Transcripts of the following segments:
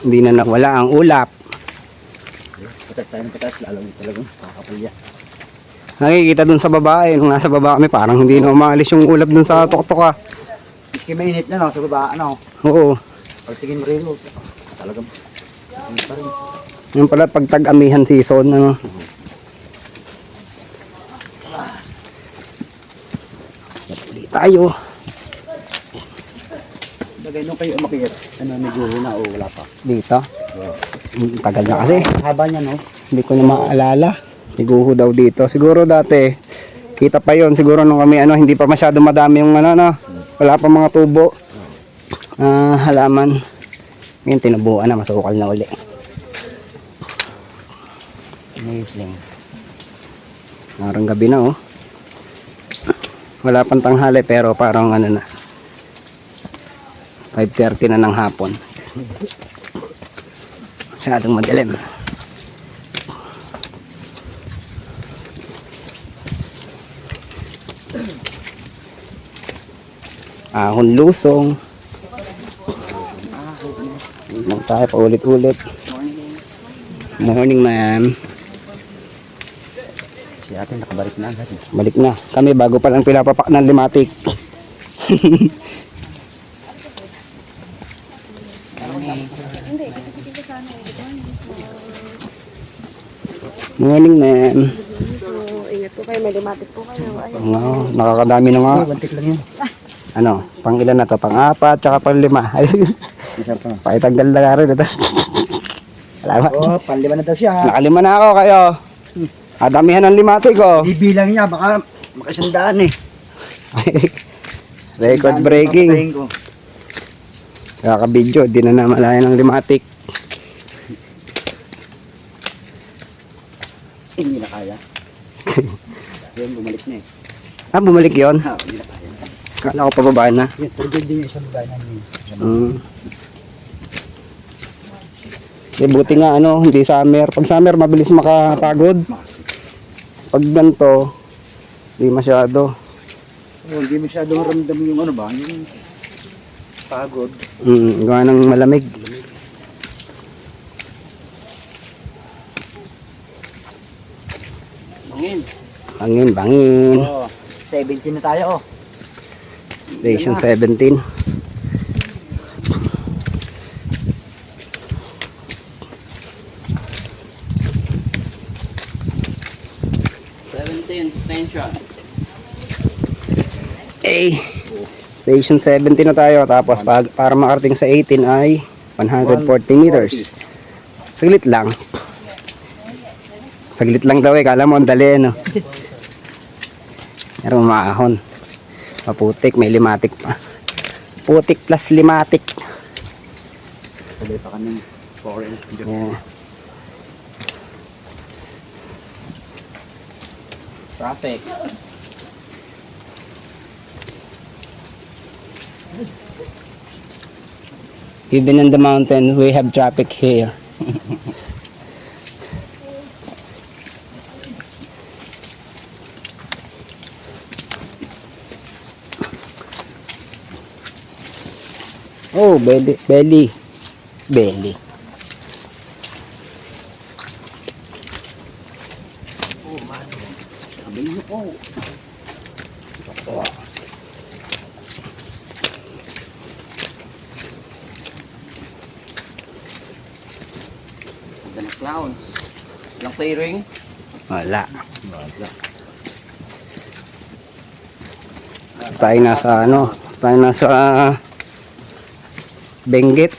Hindi na nawala ang ulap. Patas tayo ng patas, lalo talagang kakapalya. Nakikita dun sa baba nung nasa baba kami, parang hindi na umaalis yung ulap dun sa tuktok. Kasi mainit na no, sa baba, ano. Oo. Pag tingin mo rin, talagang mainit pa rin. Yung pala pag tag-amihan season, ano. Patuloy tayo. Bagay nung kayo umakit, ano, naguro na o wala pa? Dito. Tagal na kasi. Haba niya, no? Hindi ko na maalala. Siguho daw dito. Siguro dati, kita pa yon. Siguro nung kami, ano, hindi pa masyado madami yung, ano, no. Wala pa mga tubo. Halaman. Ngayon, tinubuan na. Masukal na uli. Amazing. Parang gabi na, oh. Wala pang tanghali, pero parang, ano na. 5:30 na ng hapon. Masyadong madilim. Ahon lusong. Lang tayo paulit-ulit. Morning, ma'am. Si ate nakabalik na agad. Balik na. Kami bago pa lang pinapapak ng limatic. Hindi, kasi dito sana Morning, ma'am. So, ingat po kayo, may limatic po kayo. Ayun. Wow, nakakadami na nga. Bantik lang yun. Ano, pang ilan na to? Pang-4, tsaka pang-5. Masarap pa. Pakitanggal na nga rin ito. Salamat. Oh, panlima na daw siya. Nakalima na ako kayo. Adamihan ng limatic ko. Bibilang niya, baka makisandaan eh. Record breaking. Kaka-video, di na namalayan ng limatic. Hindi na kaya. Yan, bumalik na eh. Bumalik yon. Hindi na kaya. Kala ko pababa na. Yan, turgid din yung isang bayan niya. Buti nga ano, hindi summer. Pag summer, mabilis makapagod. Pag ganito, hindi masyado. Hindi masyadong ramdam yung ano ba, yung pagod. Gawa ng malamig. Bangin. Bangin. Oh, 17 na tayo oh. Station 17. Station. Station 17 na tayo. Tapos para makarating sa 18 ay 140 meters. Saglit lang. Saglit lang daw eh. Kala mo ang dali, no? Pero maahon. Maputik, may limatic pa. Putik plus limatic. Sabay pa kami. Foreign. Yeah. Traffic. Even in the mountain, we have traffic here. Oh, belly. Sabi niyo po. Ganda ng clowns. Walang clearing. Wala. Tayo nasa ano? Tayo nasa Benguet.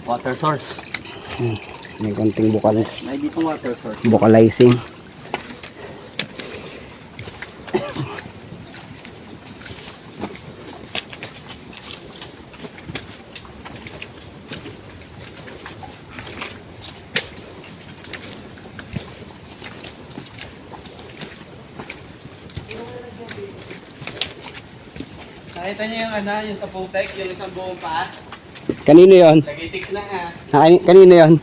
Water source. May konting bukalis. May dito water source. Vocalizing. Nakita niyo yung ano, yung sa putek, yung isang buong paa? Kanino yon? Nagitik na nga. Kanino yon?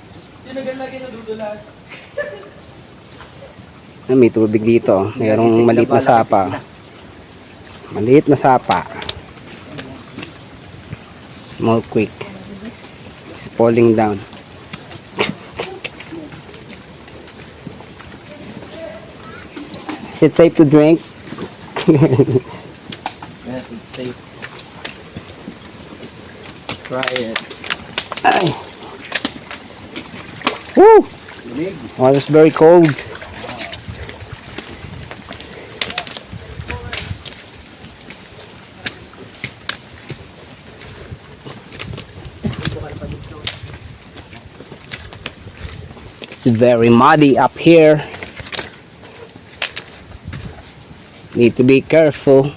Yung nagalagay na dudulas. May tubig dito. Mayroong maliit na sapa. Maliit na sapa. Small creek. It's falling down. Is it safe to drink? Yes, it's safe. Try it. Ay. Woo! Water's very cold. It's very muddy up here. Need to be careful.